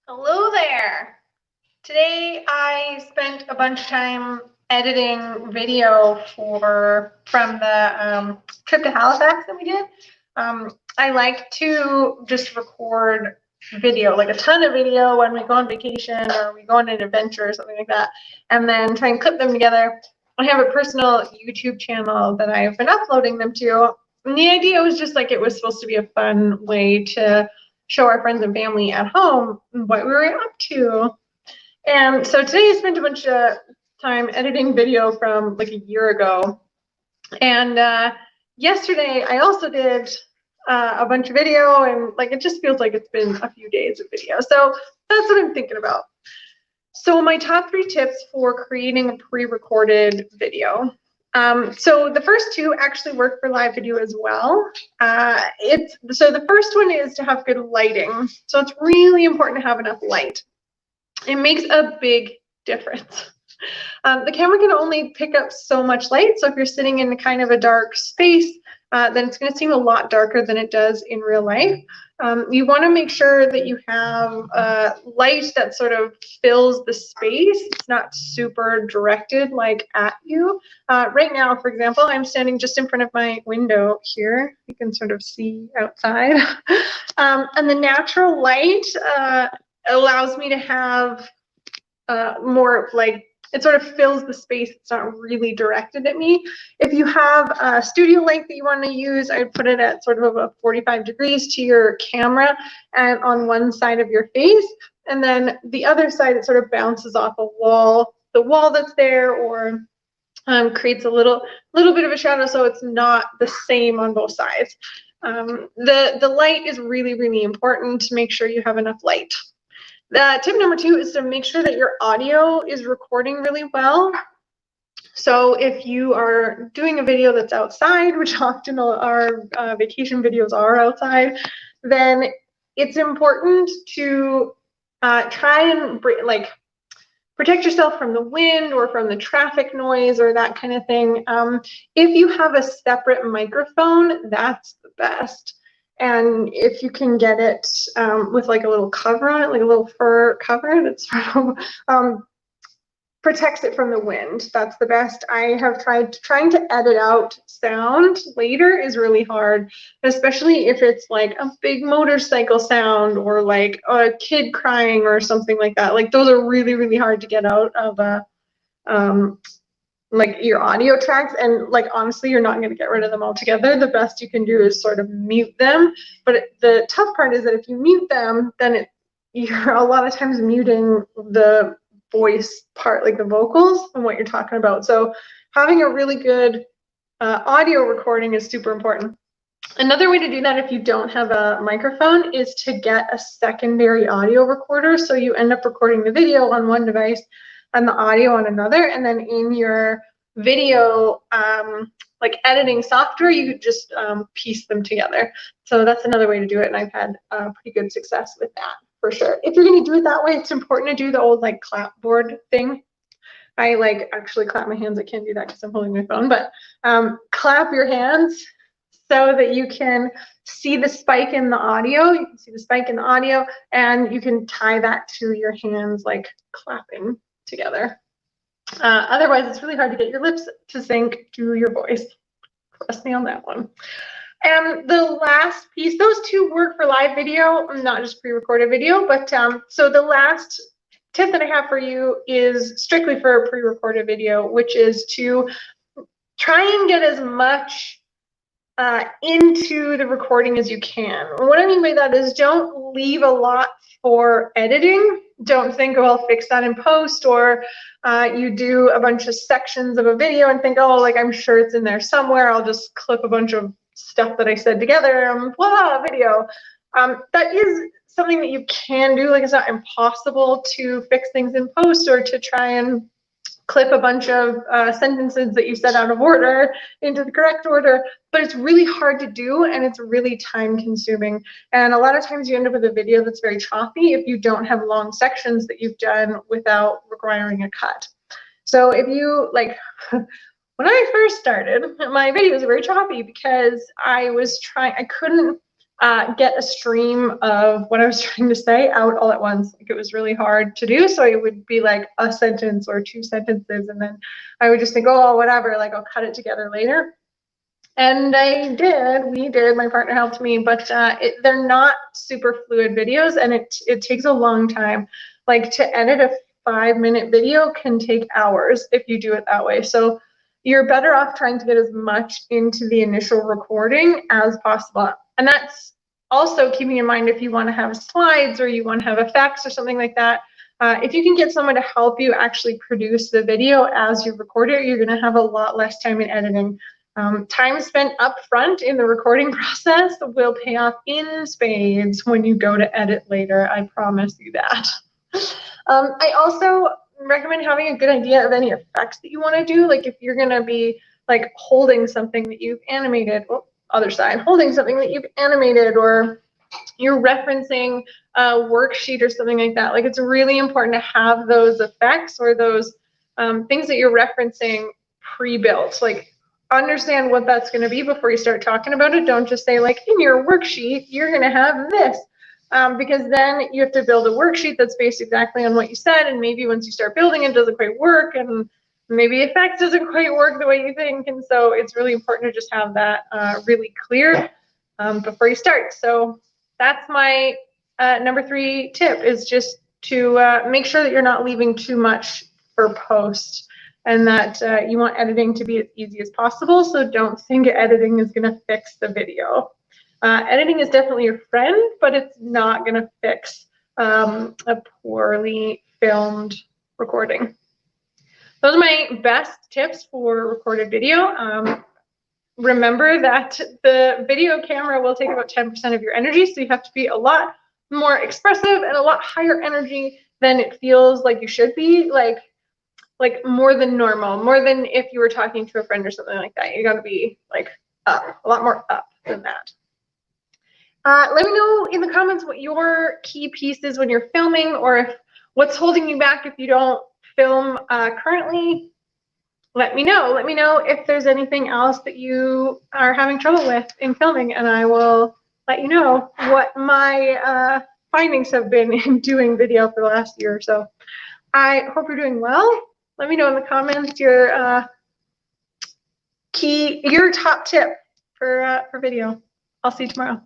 Hello there. Today I spent a bunch of time editing video from the trip to Halifax that we did. I like to just record video, like a ton of video when we go on vacation or we go on an adventure or something like that, and then try and clip them together. I have a personal YouTube channel that I've been uploading them to. And the idea was just like it was supposed to be a fun way to show our friends and family at home what we were up to. And so today I spent a bunch of time editing video from like a year ago. And yesterday I also did a bunch of video, and like it just feels like it's been a few days of video. So that's what I'm thinking about. So my top 3 tips for creating a pre-recorded video. So the first 2 actually work for live video as well. So the first one is to have good lighting. So it's really important to have enough light. It makes a big difference. The camera can only pick up so much light, so if you're sitting in kind of a dark space, then it's going to seem a lot darker than it does in real life. You want to make sure that you have light that sort of fills the space. It's not super directed like at you. Right now, for example, I'm standing just in front of my window here. You can sort of see outside. And the natural light allows me to have more like it sort of fills the space. It's not really directed at me. If you have a studio light that you want to use, I would put it at sort of a 45 degrees to your camera and on one side of your face, and then the other side it sort of bounces off a wall, the wall that's there, or creates a little bit of a shadow, so it's not the same on both sides. The light is really important to make sure you have enough light. Tip number 2 is to make sure that your audio is recording really well. So if you are doing a video that's outside, which often our vacation videos are outside, then it's important to try and protect yourself from the wind or from the traffic noise or that kind of thing. If you have a separate microphone, that's the best. And if you can get it with like a little cover on it, like a little fur cover that sort of protects it from the wind, that's the best. I have trying to edit out sound later is really hard, especially if it's like a big motorcycle sound or like a kid crying or something like that. Like those are really hard to get out of like your audio tracks, and like honestly you're not going to get rid of them altogether. The best you can do is sort of mute them, but the tough part is that if you mute them, then you're a lot of times muting the voice part, like the vocals and what you're talking about. So having a really good audio recording is super important. Another way to do that if you don't have a microphone is to get a secondary audio recorder, so you end up recording the video on one device and the audio on another, and then in your video like editing software you could just piece them together. So that's another way to do it, and I've had pretty good success with that for sure. If you're going to do it that way, it's important to do the old like clapboard thing. I like actually clap my hands. I can't do that because I'm holding my phone, but clap your hands so that you can see the spike in the audio. You can see the spike in the audio, and you can tie that to your hands like clapping together. Otherwise, it's really hard to get your lips to sync to your voice. Trust me on that one. And the last piece, those 2 work for live video, not just pre-recorded video, but so the last tip that I have for you is strictly for a pre-recorded video, which is to try and get as much into the recording as you can. What I mean by that is don't leave a lot for editing. Don't think, oh, I'll fix that in post, or you do a bunch of sections of a video and think, oh, like I'm sure it's in there somewhere. I'll just clip a bunch of stuff that I said together and voila, video. That is something that you can do. Like it's not impossible to fix things in post or to try and clip a bunch of sentences that you said out of order into the correct order, but it's really hard to do and it's really time consuming. And a lot of times you end up with a video that's very choppy if you don't have long sections that you've done without requiring a cut. So if you like, when I first started, my videos were very choppy because I get a stream of what I was trying to say out all at once. Like, it was really hard to do. So it would be like a sentence or 2 sentences, and then I would just think, oh, whatever, like I'll cut it together later. And we did, my partner helped me, but they're not super fluid videos, and it takes a long time. Like, to edit a 5-minute video can take hours if you do it that way. So you're better off trying to get as much into the initial recording as possible. And that's also keeping in mind if you want to have slides or you want to have effects or something like that. If you can get someone to help you actually produce the video as you record it, you're going to have a lot less time in editing. Time spent up front in the recording process will pay off in spades when you go to edit later. I promise you that. I also recommend having a good idea of any effects that you want to do. Like, if you're going to be like holding something that you've animated, other side, holding something that you've animated, or you're referencing a worksheet or something like that. Like, it's really important to have those effects or those things that you're referencing pre-built. Like, understand what that's going to be before you start talking about it. Don't just say, like, in your worksheet, you're going to have this. Because then you have to build a worksheet that's based exactly on what you said, and maybe once you start building it doesn't quite work, and maybe effects doesn't quite work the way you think. And so it's really important to just have that really clear before you start. So that's my number 3 tip, is just to make sure that you're not leaving too much for post, and that you want editing to be as easy as possible. So don't think editing is going to fix the video. Editing is definitely your friend, but it's not going to fix a poorly filmed recording. Those are my best tips for recorded video. Remember that the video camera will take about 10% of your energy, so you have to be a lot more expressive and a lot higher energy than it feels like you should be, like more than normal, more than if you were talking to a friend or something like that. You got to be like up, a lot more up than that. Let me know in the comments what your key piece is when you're filming, or if what's holding you back if you don't film currently. Let me know. Let me know if there's anything else that you are having trouble with in filming, and I will let you know what my findings have been in doing video for the last year or so. I hope you're doing well. Let me know in the comments your top tip for video. I'll see you tomorrow.